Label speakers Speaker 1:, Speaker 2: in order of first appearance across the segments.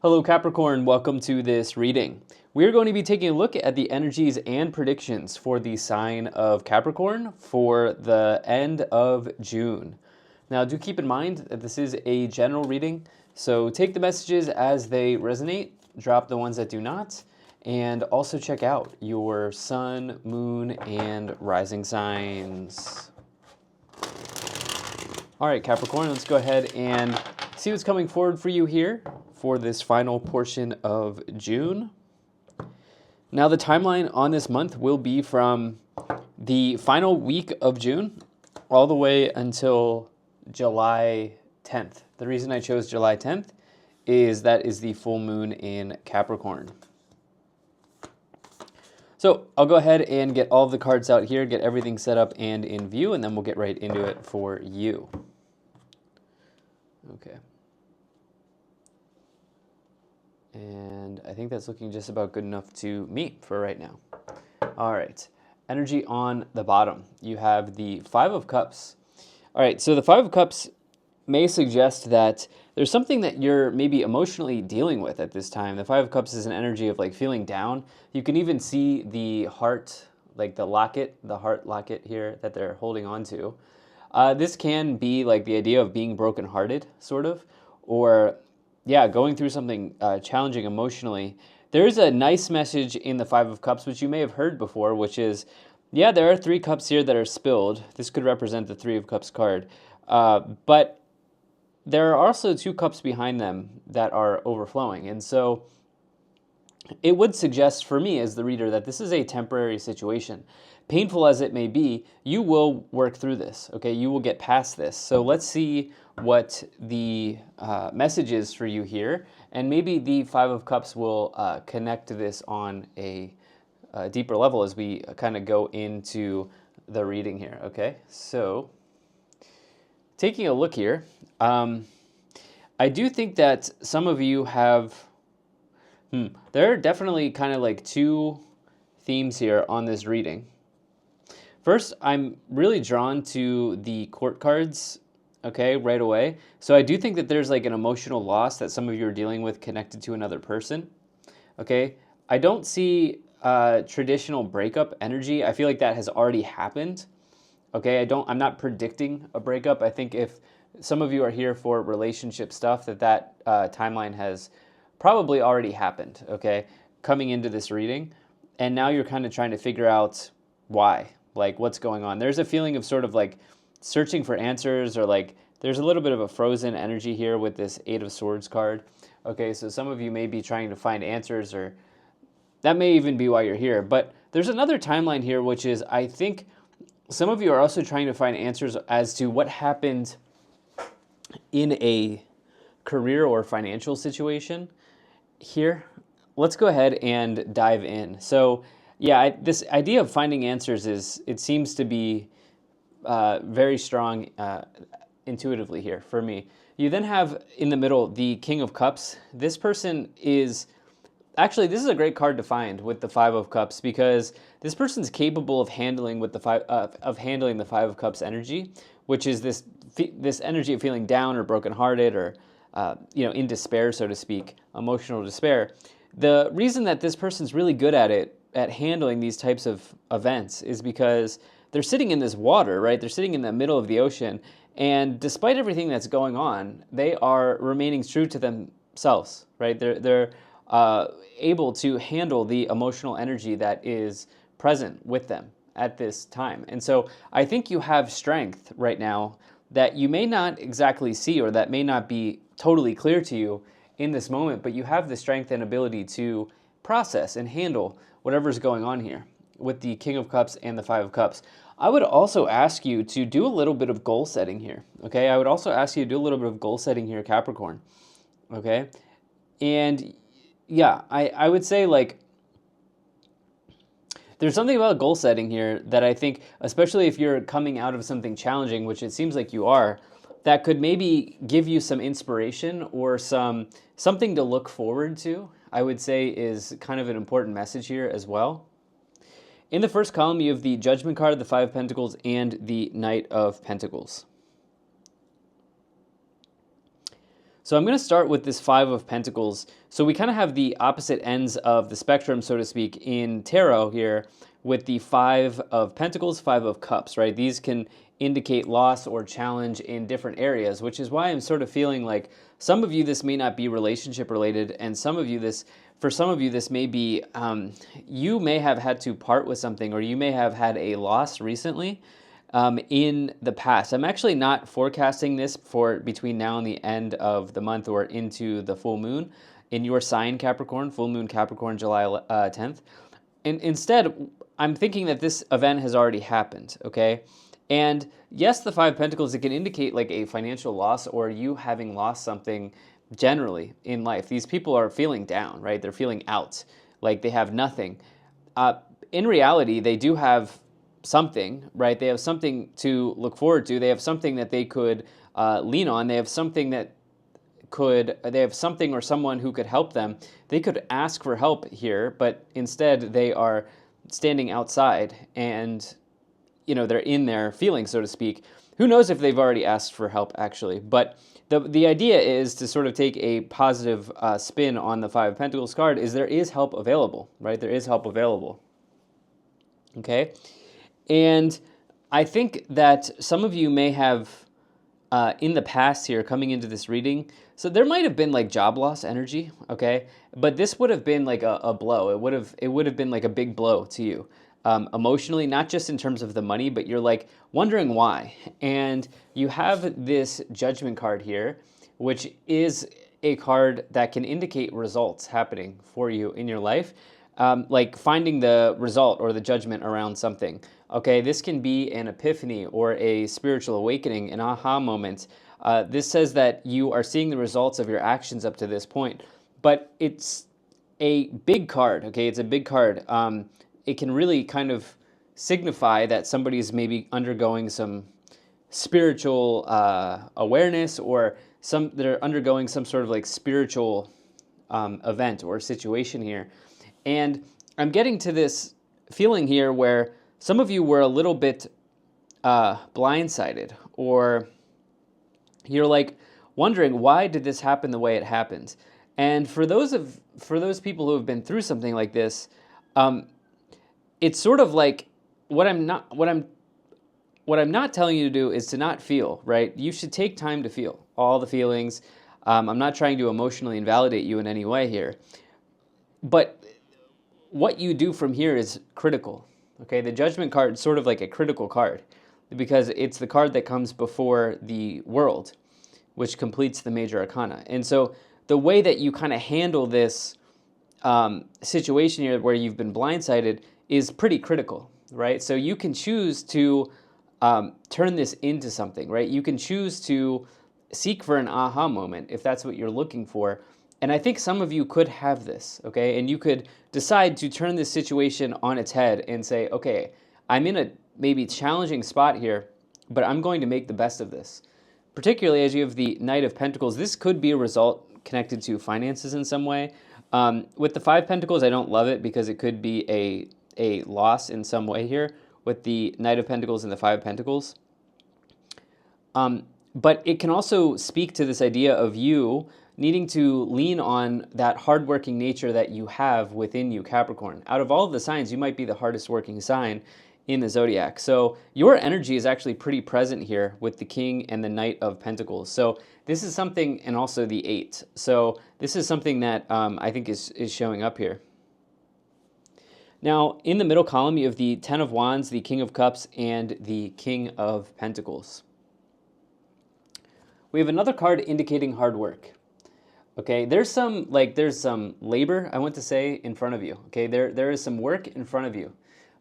Speaker 1: Hello Capricorn, welcome to this reading. We're going to be taking a look at the energies and predictions for the sign of Capricorn for the end of June. Now do keep in mind that this is a general reading, so take the messages as they resonate, drop the ones that do not, and also check out your sun, moon, and rising signs. All right, Capricorn, let's go ahead and see what's coming forward for you here for this final portion of June. Now, the timeline on this month will be from the final week of June all the way until July 10th. The reason I chose July 10th is that is the full moon in Capricorn. So I'll go ahead and get all of the cards out here, get everything set up and in view, and then we'll get right into it for you. Okay. And I think that's looking just about good enough to me for right now. All right. Energy on the bottom. You have the Five of Cups. All right. So the Five of Cups may suggest that there's something that you're maybe emotionally dealing with at this time. The Five of Cups is an energy of like feeling down. You can even see the heart, like the locket, the heart locket here that they're holding on to. This can be like the idea of being brokenhearted, sort of, or yeah, going through something challenging emotionally. There's a nice message in the Five of Cups, which you may have heard before, which is, yeah, there are 3 cups here that are spilled. This could represent the Three of Cups card. But there are also 2 cups behind them that are overflowing. And so it would suggest for me as the reader that this is a temporary situation. Painful as it may be, you will work through this, okay? You will get past this. So let's see what the message is for you here. And maybe the Five of Cups will connect to this on a deeper level as we kind of go into the reading here, okay? So taking a look here, I do think that some of you have, there are definitely kind of like 2 themes here on this reading. First, I'm really drawn to the court cards, okay, right away. So I do think that there's like an emotional loss that some of you are dealing with connected to another person, okay? I don't see traditional breakup energy. I feel like that has already happened, okay? I'm not predicting a breakup. I think if some of you are here for relationship stuff, that timeline has probably already happened, okay, coming into this reading. And now you're kind of trying to figure out why. Like what's going on. There's a feeling of sort of like searching for answers, or like there's a little bit of a frozen energy here with this Eight of Swords card. Okay, so some of you may be trying to find answers, or that may even be why you're here. But there's another timeline here, which is I think some of you are also trying to find answers as to what happened in a career or financial situation here. Let's go ahead and dive in. So yeah, this idea of finding answers it seems to be very strong intuitively here for me. You then have in the middle the King of Cups. This person is, actually this is a great card to find with the Five of Cups, because this person's capable of handling with the handling the Five of Cups energy, which is this energy of feeling down or brokenhearted or in despair, so to speak, emotional despair. The reason that this person's really good at handling these types of events is because they're sitting in this water, right? They're sitting in the middle of the ocean, and despite everything that's going on, they are remaining true to themselves, right? They're able to handle the emotional energy that is present with them at this time. And so I think you have strength right now that you may not exactly see, or that may not be totally clear to you in this moment, but you have the strength and ability to process and handle whatever's going on here with the King of Cups and the Five of Cups. I would also ask you to do a little bit of goal setting here, okay? I would also ask you to do a little bit of goal setting here, Capricorn, okay? And yeah, I would say like there's something about goal setting here that I think, especially if you're coming out of something challenging, which it seems like you are, that could maybe give you some inspiration or something to look forward to, I would say is kind of an important message here as well. In the first column, you have the Judgment card, the Five of Pentacles, and the Knight of Pentacles. So I'm going to start with this Five of Pentacles. So we kind of have the opposite ends of the spectrum, so to speak, in tarot here with the Five of Pentacles, Five of Cups, right? These can indicate loss or challenge in different areas, which is why I'm sort of feeling like some of you, this may not be relationship related, and for some of you, this may be, you may have had to part with something, or you may have had a loss recently in the past. I'm actually not forecasting this for between now and the end of the month or into the full moon in your sign, Capricorn, full moon Capricorn, July 10th. And instead, I'm thinking that this event has already happened, okay? And yes, the Five of Pentacles, it can indicate like a financial loss or you having lost something generally in life. These people are feeling down, right? They're feeling out, like they have nothing. In reality, they do have something, right? They have something to look forward to. They have something that they could lean on. They have something they have something or someone who could help them. They could ask for help here, but instead they are standing outside and, you know, they're in their feelings, so to speak. Who knows if they've already asked for help, actually. But the idea is to sort of take a positive spin on the Five of Pentacles card is there is help available, right? There is help available. Okay? And I think that some of you may have, in the past here, coming into this reading, so there might have been like job loss energy, okay? But this would have been like a blow. It would have been like a big blow to you. Emotionally, not just in terms of the money, but you're like wondering why. And you have this Judgment card here, which is a card that can indicate results happening for you in your life, like finding the result or the judgment around something. Okay, this can be an epiphany or a spiritual awakening, an aha moment. This says that you are seeing the results of your actions up to this point, but it's a big card, okay? It's a big card. It can really kind of signify that somebody's maybe undergoing some spiritual awareness or they're undergoing some sort of like spiritual event or situation here. And I'm getting to this feeling here where some of you were a little bit blindsided, or you're like wondering, why did this happen the way it happened? And for those people who have been through something like this, it's sort of like what I'm not telling you to do is to not feel, right? You should take time to feel all the feelings. I'm not trying to emotionally invalidate you in any way here, but what you do from here is critical. Okay, the Judgment card is sort of like a critical card because it's the card that comes before the World, which completes the major arcana. And so the way that you kind of handle this situation here where you've been blindsided is pretty critical, right? So you can choose to turn this into something, right? You can choose to seek for an aha moment if that's what you're looking for. And I think some of you could have this, okay? And you could decide to turn this situation on its head and say, okay, I'm in a maybe challenging spot here, but I'm going to make the best of this. Particularly as you have the Knight of Pentacles, this could be a result connected to finances in some way. With the Five of Pentacles, I don't love it because it could be a loss in some way here with the Knight of Pentacles and the Five of Pentacles. But it can also speak to this idea of you needing to lean on that hardworking nature that you have within you, Capricorn. Out of all of the signs, you might be the hardest working sign in the zodiac. So your energy is actually pretty present here with the King and the Knight of Pentacles. So this is something, and also the 8. So this is something that I think is showing up here. Now, in the middle column, you have the 10 of Wands, the King of Cups, and the King of Pentacles. We have another card indicating hard work. Okay, there's some labor, I want to say, in front of you. Okay, there is some work in front of you.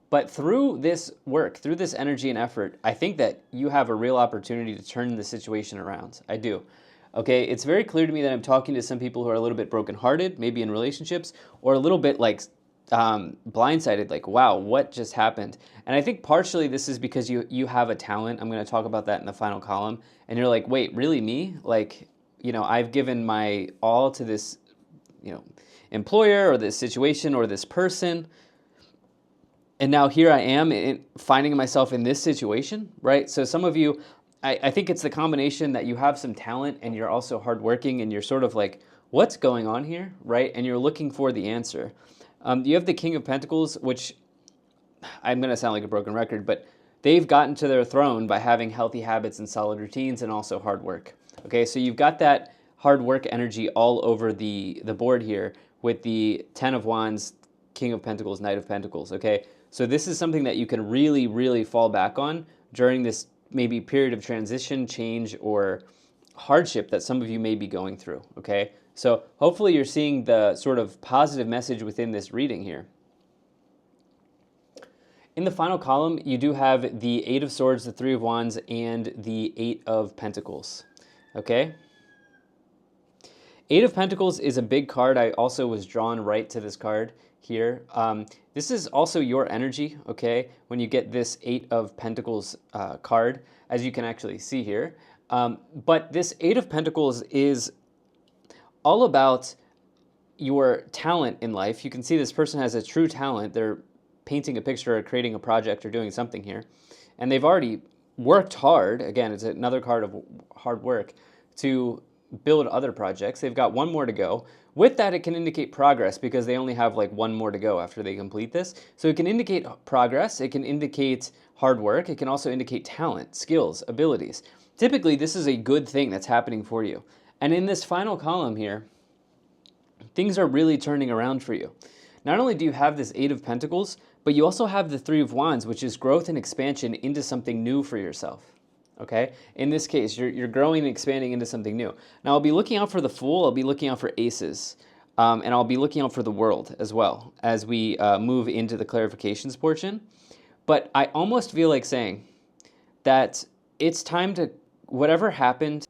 Speaker 1: But through this work, through this energy and effort, I think that you have a real opportunity to turn the situation around. I do. Okay, it's very clear to me that I'm talking to some people who are a little bit brokenhearted, maybe in relationships, or a little bit like blindsided, like, wow, what just happened? And I think partially this is because you have a talent. I'm going to talk about that in the final column. And you're like, wait, really me? Like, you know, I've given my all to this, you know, employer or this situation or this person. And now here I am finding myself in this situation, right? So some of you, I think it's the combination that you have some talent and you're also hardworking and you're sort of like, what's going on here, right? And you're looking for the answer. You have the King of Pentacles, which I'm going to sound like a broken record, but they've gotten to their throne by having healthy habits and solid routines and also hard work. Okay, so you've got that hard work energy all over the board here with the Ten of Wands, King of Pentacles, Knight of Pentacles, okay? So this is something that you can really, really fall back on during this maybe period of transition, change, or hardship that some of you may be going through, okay? So hopefully you're seeing the sort of positive message within this reading here. In the final column, you do have the Eight of Swords, the Three of Wands, and the Eight of Pentacles, okay? Eight of Pentacles is a big card. I also was drawn right to this card here. This is also your energy, okay, when you get this Eight of Pentacles card, as you can actually see here. But this Eight of Pentacles is all about your talent in life. You can see this person has a true talent. They're painting a picture or creating a project or doing something here. And they've already worked hard. Again, it's another card of hard work to build other projects. They've got one more to go. With that, it can indicate progress because they only have like one more to go after they complete this. So it can indicate progress. It can indicate hard work. It can also indicate talent, skills, abilities. Typically, this is a good thing that's happening for you. And in this final column here, things are really turning around for you. Not only do you have this Eight of Pentacles, but you also have the Three of Wands, which is growth and expansion into something new for yourself. Okay? In this case, you're growing and expanding into something new. Now, I'll be looking out for the Fool. I'll be looking out for Aces. And I'll be looking out for the World as well as we move into the clarifications portion. But I almost feel like saying that it's time to, whatever happened.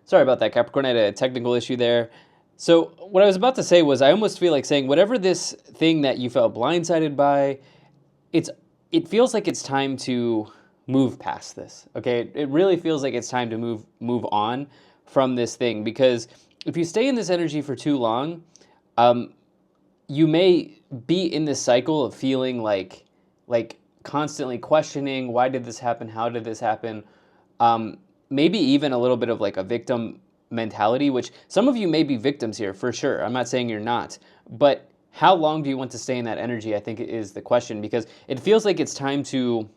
Speaker 1: Sorry about that, Capricorn. I had a technical issue there. So what I was about to say was I almost feel like saying whatever this thing that you felt blindsided by, it feels like it's time to move past this, okay? It really feels like it's time to move on from this thing, because if you stay in this energy for too long, you may be in this cycle of feeling like constantly questioning, why did this happen? How did this happen? Maybe even a little bit of like a victim mentality, which some of you may be victims here for sure. I'm not saying you're not, but how long do you want to stay in that energy, I think is the question, because it feels like it's time to,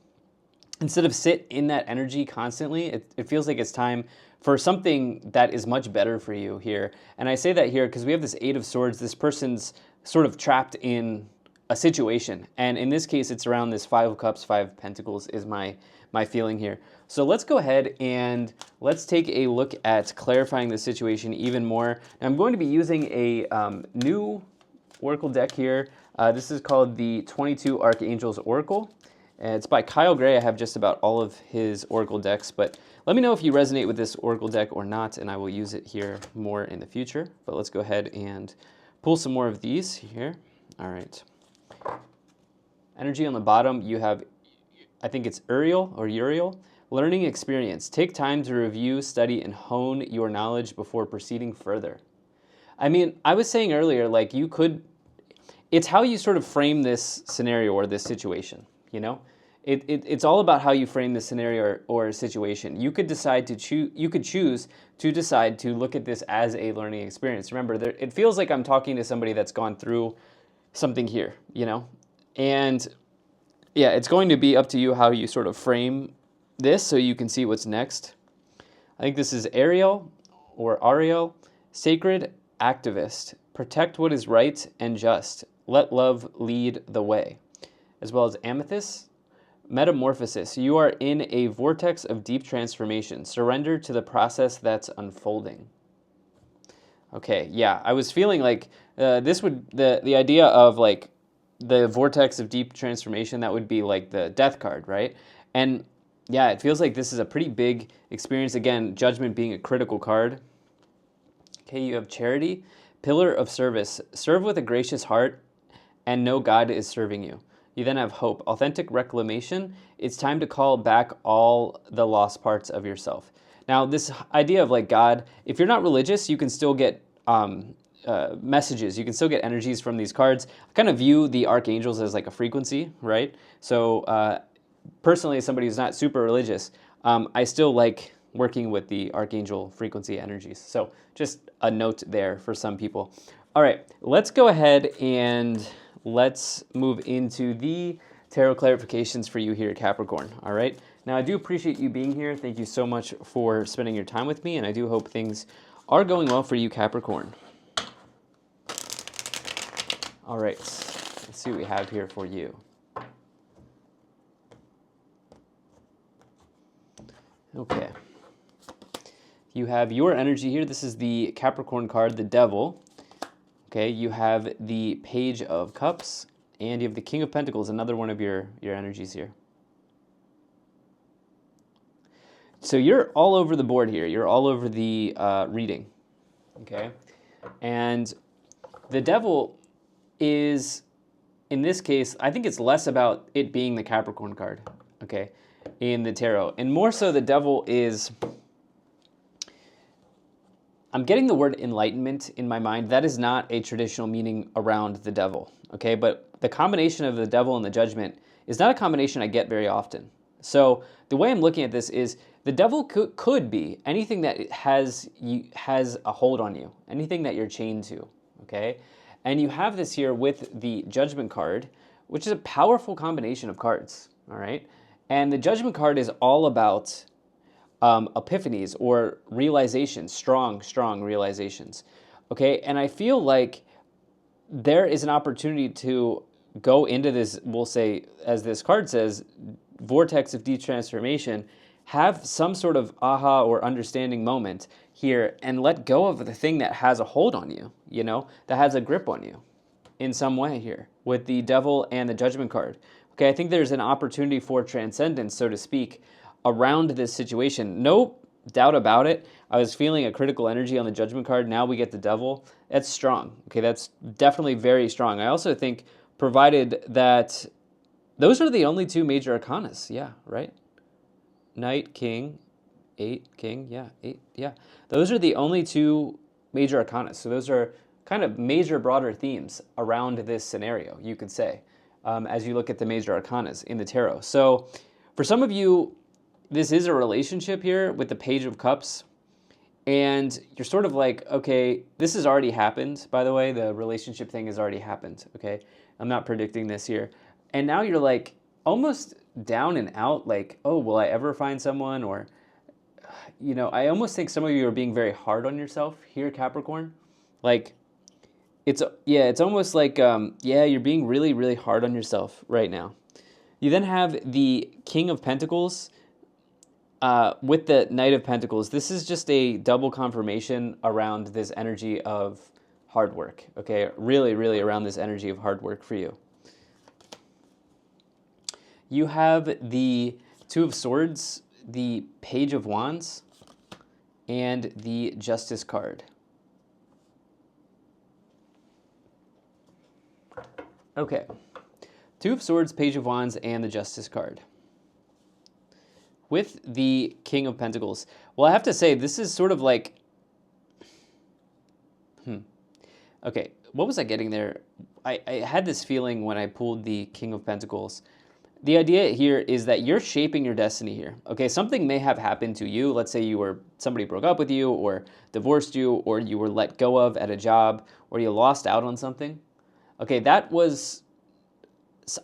Speaker 1: instead of sit in that energy constantly, it feels like it's time for something that is much better for you here. And I say that here because we have this Eight of Swords. This person's sort of trapped in a situation. And in this case, it's around this Five of Cups, Five of Pentacles is my feeling here. So let's go ahead and let's take a look at clarifying the situation even more. Now, I'm going to be using a new Oracle deck here. This is called the 22 Archangels Oracle. It's by Kyle Gray. I have just about all of his Oracle decks, but let me know if you resonate with this Oracle deck or not, and I will use it here more in the future. But let's go ahead and pull some more of these here. All right. Energy on the bottom, you have, I think it's Uriel. Learning experience. Take time to review, study, and hone your knowledge before proceeding further. I mean, I was saying earlier, like you could, it's how you sort of frame this scenario or this situation, you know? It's all about how you frame the scenario or situation. You could decide to choose, you could choose to decide to look at this as a learning experience. Remember, it feels like I'm talking to somebody that's gone through something here, you know? And yeah, it's going to be up to you how you sort of frame this so you can see what's next. I think this is Ariel, sacred activist. Protect what is right and just. Let love lead the way. As well as Amethyst, metamorphosis. You are in a vortex of deep transformation. Surrender to the process that's unfolding. Okay, yeah, I was feeling like this would, the idea of like the vortex of deep transformation, that would be like the death card, right? And yeah, it feels like this is a pretty big experience. Again, Judgment being a critical card. Okay, you have Charity, pillar of service. Serve with a gracious heart and know God is serving you. You then have Hope, authentic reclamation. It's time to call back all the lost parts of yourself. Now, this idea of like God, if you're not religious, you can still get messages. You can still get energies from these cards. I kind of view the archangels as like a frequency, right? So personally, as somebody who's not super religious, I still like working with the archangel frequency energies. So just a note there for some people. All right, let's go ahead and let's move into the tarot clarifications for you here, Capricorn. All right. Now, I do appreciate you being here. Thank you so much for spending your time with me, and I do hope things are going well for you, Capricorn. All right, let's see what we have here for you. Okay. You have your energy here. This is the Capricorn card, the Devil. Okay, you have the Page of Cups, and you have the King of Pentacles, another one of your energies here. So you're all over the board here. You're all over the reading, okay? And the Devil is, in this case, I think it's less about it being the Capricorn card, okay, in the tarot. And more so the Devil is, I'm getting the word enlightenment in my mind. That is not a traditional meaning around the Devil, okay? But the combination of the Devil and the Judgment is not a combination I get very often. So the way I'm looking at this is the Devil could be anything that has a hold on you, anything that you're chained to, okay? And you have this here with the Judgment card, which is a powerful combination of cards, all right? And the Judgment card is all about epiphanies or realizations, strong realizations, okay? And I feel like there is an opportunity to go into this, we'll say, as this card says, vortex of deep transformation, have some sort of aha or understanding moment here and let go of the thing that has a hold on you, you know, that has a grip on you in some way here with the Devil and the Judgment card. Okay, I think there's an opportunity for transcendence, so to speak, around this situation. No doubt about it. I was feeling a critical energy on the Judgment card. Now we get the Devil. That's strong. Okay, that's definitely very strong. I also think, provided that those are the only two major arcanas. Yeah, right? Knight, King, 8, King, yeah, 8, yeah. Those are the only two major arcanas. So those are kind of major, broader themes around this scenario, you could say, as you look at the major arcanas in the tarot. So for some of you, this is a relationship here with the Page of Cups, and you're sort of like, okay, this has already happened, by the way. The relationship thing has already happened, okay? I'm not predicting this here. And now you're like almost down and out, like, oh, will I ever find someone? Or, you know, I almost think some of you are being very hard on yourself here, Capricorn. Like, it's almost like, you're being really, really hard on yourself right now. You then have the King of Pentacles with the Knight of Pentacles. This is just a double confirmation around this energy of hard work, okay? Really, really around this energy of hard work for you. You have the Two of Swords, the Page of Wands, and the Justice card. Okay. Two of Swords, Page of Wands, and the Justice card. With the King of Pentacles. Well, I have to say, this is sort of like... Okay, what was I getting there? I had this feeling when I pulled the King of Pentacles. The idea here is that you're shaping your destiny here. Okay, something may have happened to you. Let's say somebody broke up with you or divorced you, or you were let go of at a job, or you lost out on something. Okay, that was...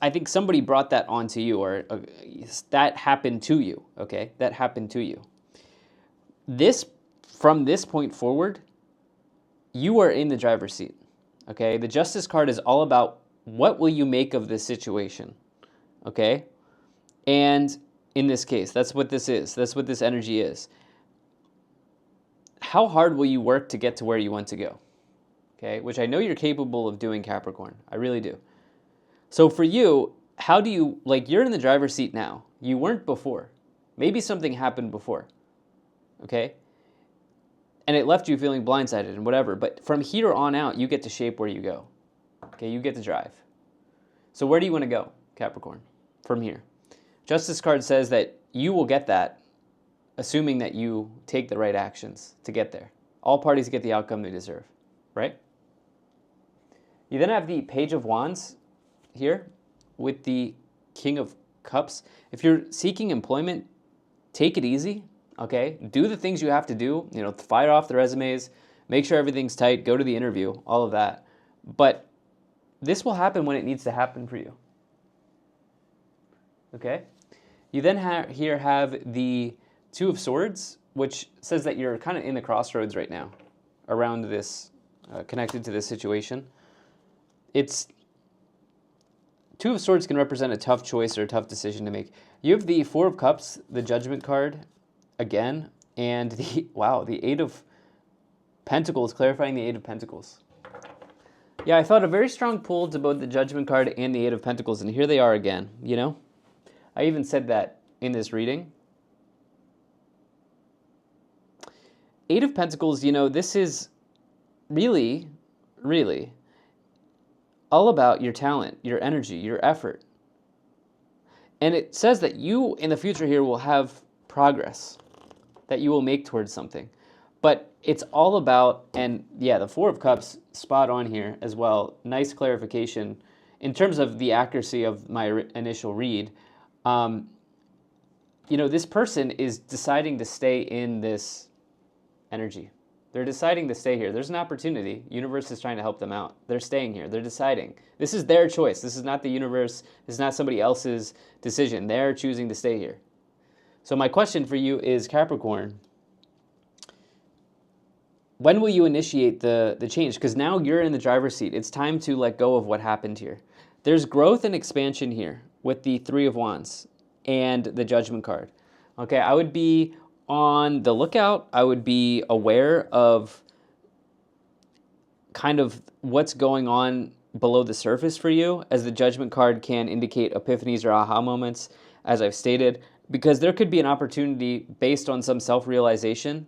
Speaker 1: I think somebody brought that onto you, or that happened to you, okay? That happened to you. From this point forward, you are in the driver's seat, okay? The Justice card is all about what will you make of this situation, okay? And in this case, that's what this is. That's what this energy is. How hard will you work to get to where you want to go, okay? Which I know you're capable of doing, Capricorn. I really do. So for you, how do you, like, you're in the driver's seat now. You weren't before. Maybe something happened before, okay? And it left you feeling blindsided and whatever. But from here on out, you get to shape where you go, okay? You get to drive. So where do you want to go, Capricorn, from here? Justice card says that you will get that, assuming that you take the right actions to get there. All parties get the outcome they deserve, right? You then have the Page of Wands here with the King of Cups. If you're seeking employment, take it easy, okay? Do the things you have to do, you know, fire off the resumes, make sure everything's tight, go to the interview, all of that. But this will happen when it needs to happen for you, okay? You then here have the Two of Swords, which says that you're kind of in the crossroads right now around this, connected to this situation. It's Two of Swords can represent a tough choice or a tough decision to make. You have the Four of Cups, the Judgment card, again, and the, wow, the Eight of Pentacles, clarifying the Eight of Pentacles. Yeah, I felt a very strong pull to both the Judgment card and the Eight of Pentacles, and here they are again, you know? I even said that in this reading. Eight of Pentacles, you know, this is really, really all about your talent, your energy, your effort. And it says that you, in the future here, will have progress that you will make towards something. But it's all about, and yeah, the Four of Cups, spot on here as well. Nice clarification. In terms of the accuracy of my initial read, you know, this person is deciding to stay in this energy. They're deciding to stay here. There's an opportunity. Universe is trying to help them out. They're staying here. They're deciding. This is their choice. This is not the universe. This is not somebody else's decision. They're choosing to stay here. So my question for you is, Capricorn, when will you initiate the change? Because now you're in the driver's seat. It's time to let go of what happened here. There's growth and expansion here with the Three of Wands and the Judgment card. Okay, I would be on the lookout. I would be aware of kind of what's going on below the surface for you, as the Judgment card can indicate epiphanies or aha moments, as I've stated, because there could be an opportunity based on some self-realization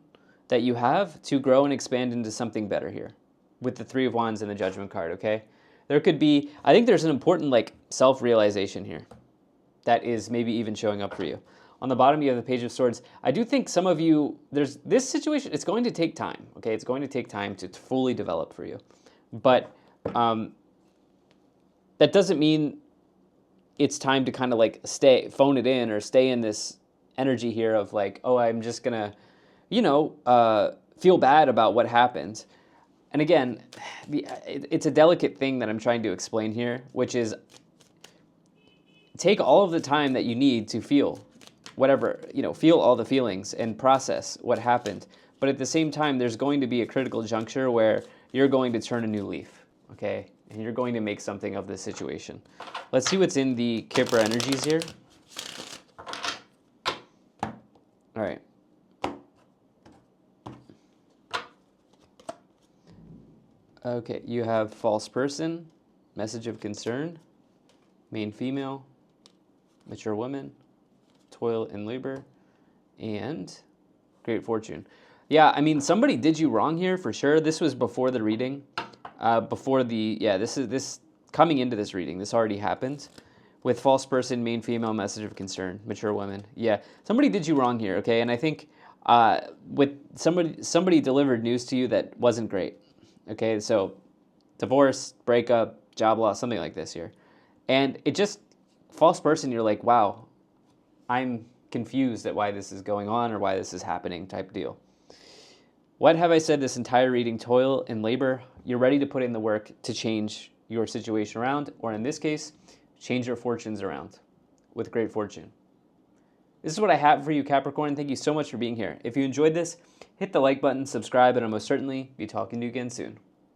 Speaker 1: that you have to grow and expand into something better here with the Three of Wands and the Judgment card, okay? There could be, I think there's an important like self-realization here that is maybe even showing up for you. On the bottom, you have the Page of Swords. I do think some of you, there's this situation, it's going to take time, okay? It's going to take time to fully develop for you. But that doesn't mean it's time to kind of like phone it in or stay in this energy here of like, oh, I'm just gonna, you know, feel bad about what happened. And again, it's a delicate thing that I'm trying to explain here, which is take all of the time that you need to feel whatever, you know, feel all the feelings and process what happened. But at the same time, there's going to be a critical juncture where you're going to turn a new leaf, okay? And you're going to make something of this situation. Let's see what's in the Kipper energies here. All right. Okay, you have false person, message of concern, main female, mature woman, toil and labor, and great fortune. Yeah, I mean, somebody did you wrong here for sure. This was before the reading, this coming into this reading. This already happened with false person, main female, message of concern, mature woman. Yeah, somebody did you wrong here, okay? And I think with somebody delivered news to you that wasn't great, okay? So divorce, breakup, job loss, something like this here. And it just, false person, you're like, wow, I'm confused at why this is going on or why this is happening type deal. What have I said this entire reading? Toil and labor. You're ready to put in the work to change your situation around, or in this case, change your fortunes around with great fortune. This is what I have for you, Capricorn. Thank you so much for being here. If you enjoyed this, hit the like button, subscribe, and I'll most certainly be talking to you again soon.